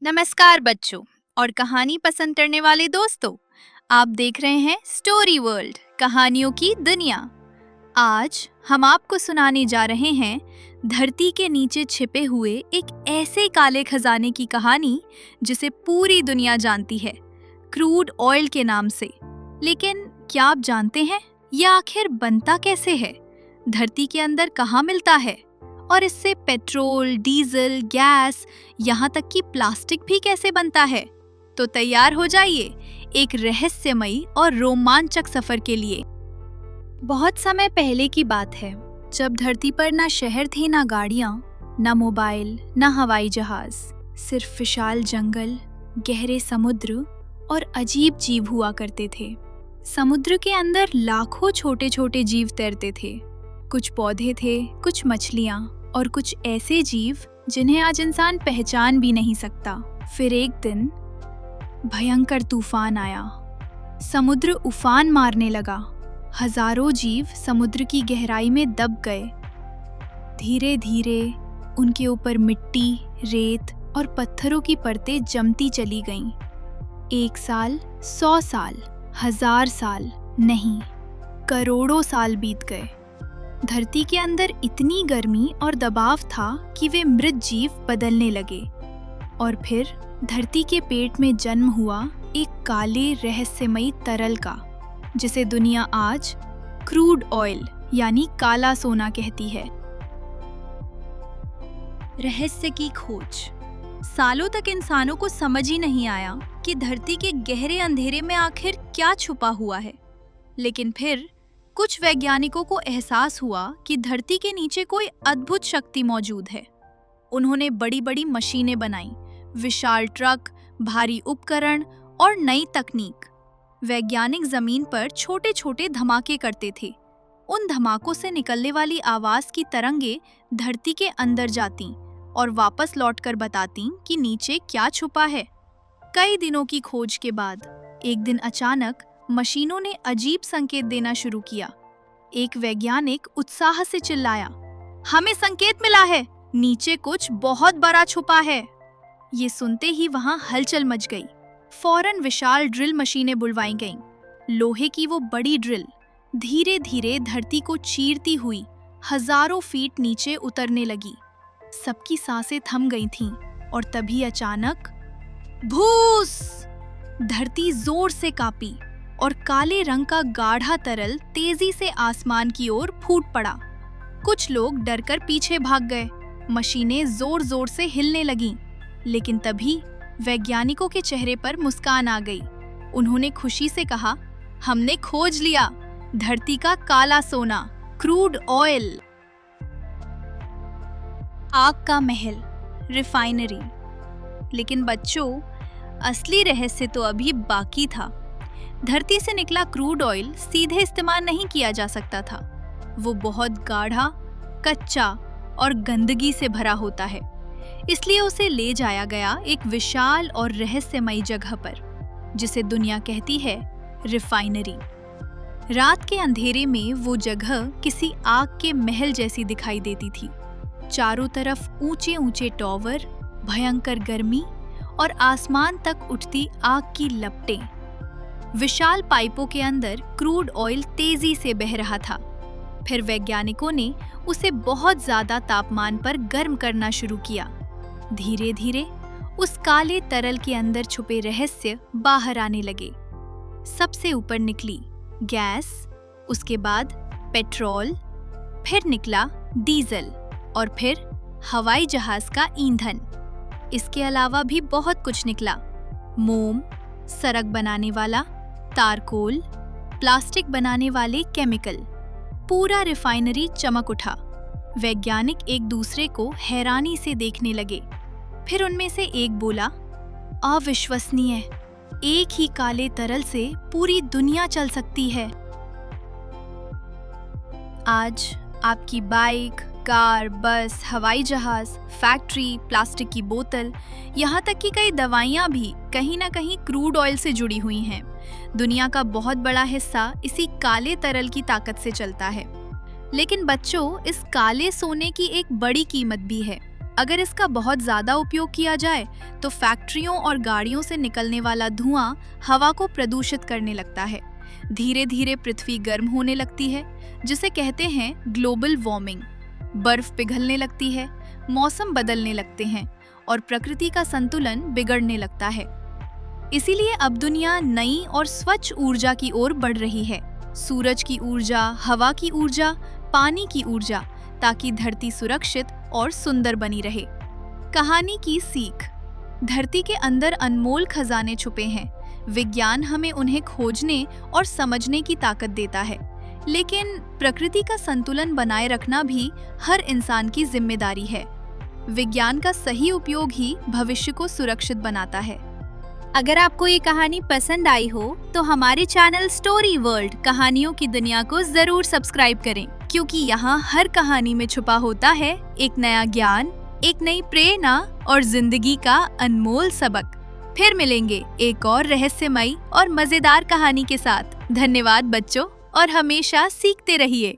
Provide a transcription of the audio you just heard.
नमस्कार बच्चों और कहानी पसंद करने वाले दोस्तों। आप देख रहे हैं स्टोरी वर्ल्ड, कहानियों की दुनिया। आज हम आपको सुनाने जा रहे हैं धरती के नीचे छिपे हुए एक ऐसे काले खजाने की कहानी जिसे पूरी दुनिया जानती है, क्रूड ऑयल के नाम से। लेकिन क्या आप जानते हैं यह आखिर बनता कैसे है? धरती के अंदर कहाँ मिलता है? और इससे पेट्रोल, डीजल, गैस, यहाँ तक कि प्लास्टिक भी कैसे बनता है? तो तैयार हो जाइए एक रहस्यमयी और रोमांचक सफर के लिए। बहुत समय पहले की बात है, जब धरती पर ना शहर थे, ना गाड़ियाँ, ना मोबाइल, ना हवाई जहाज, सिर्फ विशाल जंगल, गहरे समुद्र और अजीब जीव हुआ करते थे। समुद्र के अंदर लाखों छोटे छोटे जीव तैरते थे। कुछ पौधे थे, कुछ मछलियाँ और कुछ ऐसे जीव जिन्हें आज इंसान पहचान भी नहीं सकता। फिर एक दिन भयंकर तूफान आया। समुद्र उफान मारने लगा। हजारों जीव समुद्र की गहराई में दब गए। धीरे धीरे उनके ऊपर मिट्टी, रेत और पत्थरों की परतें जमती चली गईं। 1 साल, 100 साल, 1000 साल नहीं, करोड़ों साल बीत गए। धरती के अंदर इतनी गर्मी और दबाव था कि वे मृत जीव बदलने लगे। और फिर धरती के पेट में जन्म हुआ एक काले रहस्यमयी तरल का, जिसे दुनिया आज क्रूड ऑयल यानी काला सोना कहती है। रहस्य की खोज। सालों तक इंसानों को समझ ही नहीं आया कि धरती के गहरे अंधेरे में आखिर क्या छुपा हुआ है। लेकिन फिर कुछ वैज्ञानिकों को एहसास हुआ कि धरती के नीचे कोई अद्भुत शक्ति मौजूद है। उन्होंने बड़ी बड़ी मशीनें बनाई, विशाल ट्रक, भारी उपकरण और नई तकनीक। वैज्ञानिक जमीन पर छोटे छोटे धमाके करते थे। उन धमाकों से निकलने वाली आवाज की तरंगे धरती के अंदर जाती और वापस लौटकर बताती कि नीचे क्या छुपा है। कई दिनों की खोज के बाद एक दिन अचानक मशीनों ने अजीब संकेत देना शुरू किया। एक वैज्ञानिक उत्साह से चिल्लाया, हमें संकेत मिला है, नीचे कुछ बहुत बड़ा छुपा है। ये सुनते ही वहां हलचल मच गई। फौरन विशाल ड्रिल मशीनें बुलवाई गईं। लोहे की वो बड़ी ड्रिल धीरे धीरे धरती को चीरती हुई हजारों फीट नीचे उतरने लगी। सबकी सांसें थम गई थीं और तभी अचानक भूस! धरती जोर से कांपी और काले रंग का गाढ़ा तरल तेजी से आसमान की ओर फूट पड़ा। कुछ लोग डरकर पीछे भाग गए। मशीनें जोर जोर से हिलने लगीं। लेकिन तभी वैज्ञानिकों के चेहरे पर मुस्कान आ गई। उन्होंने खुशी से कहा, हमने खोज लिया धरती का काला सोना, क्रूड ऑयल। आग का महल, रिफाइनरी। लेकिन बच्चों, असली रहस्य तो अभी बाकी था। धरती से निकला क्रूड ऑयल सीधे इस्तेमाल नहीं किया जा सकता था। वो बहुत गाढ़ा, कच्चा और गंदगी से भरा होता है। इसलिए उसे ले जाया गया एक विशाल और रहस्यमयी जगह पर, जिसे दुनिया कहती है रिफाइनरी। रात के अंधेरे में वो जगह किसी आग के महल जैसी दिखाई देती थी। चारों तरफ ऊंचे ऊंचे टॉवर, भयंकर गर्मी और आसमान तक उठती आग की लपटें। विशाल पाइपों के अंदर क्रूड ऑयल तेजी से बह रहा था। फिर वैज्ञानिकों ने उसे बहुत ज्यादा तापमान पर गर्म करना शुरू किया। धीरे धीरे उस काले तरल के अंदर छुपे रहस्य बाहर आने लगे। सबसे ऊपर निकली गैस, उसके बाद पेट्रोल, फिर निकला डीजल और फिर हवाई जहाज का ईंधन। इसके अलावा भी बहुत कुछ निकला, मोम, सड़क बनाने वाला, तारकोल, प्लास्टिक बनाने वाले केमिकल। पूरा रिफाइनरी चमक उठा। वैज्ञानिक एक दूसरे को हैरानी से देखने लगे। फिर उनमें से एक बोला, अविश्वसनीय, एक ही काले तरल से पूरी दुनिया चल सकती है। आज आपकी बाइक, कार, बस, हवाई जहाज, फैक्ट्री, प्लास्टिक की बोतल, यहाँ तक कि कई दवाइयाँ भी कहीं ना कहीं क्रूड ऑयल से जुड़ी हुई हैं। दुनिया का बहुत बड़ा हिस्सा इसी काले तरल की ताकत से चलता है। लेकिन बच्चों, इस काले सोने की एक बड़ी कीमत भी है। अगर इसका बहुत ज़्यादा उपयोग किया जाए तो फैक्ट्रियों और गाड़ियों से निकलने वाला धुआं हवा को प्रदूषित करने लगता है। धीरे धीरे पृथ्वी गर्म होने लगती है, जिसे कहते हैं ग्लोबल वार्मिंग। बर्फ पिघलने लगती है, मौसम बदलने लगते हैं और प्रकृति का संतुलन बिगड़ने लगता है। इसीलिए अब दुनिया नई और स्वच्छ ऊर्जा की ओर बढ़ रही है। सूरज की ऊर्जा, हवा की ऊर्जा, पानी की ऊर्जा, ताकि धरती सुरक्षित और सुंदर बनी रहे। कहानी की सीख। धरती के अंदर अनमोल खजाने छुपे हैं। विज्ञान हमें उन्हें खोजने और समझने की ताकत देता है, लेकिन प्रकृति का संतुलन बनाए रखना भी हर इंसान की जिम्मेदारी है। विज्ञान का सही उपयोग ही भविष्य को सुरक्षित बनाता है। अगर आपको ये कहानी पसंद आई हो तो हमारे चैनल स्टोरी वर्ल्ड कहानियों की दुनिया को जरूर सब्सक्राइब करें, क्योंकि यहाँ हर कहानी में छुपा होता है एक नया ज्ञान, एक नई प्रेरणा और जिंदगी का अनमोल सबक। फिर मिलेंगे एक और रहस्यमयी और मजेदार कहानी के साथ। धन्यवाद बच्चों, और हमेशा सीखते रहिए।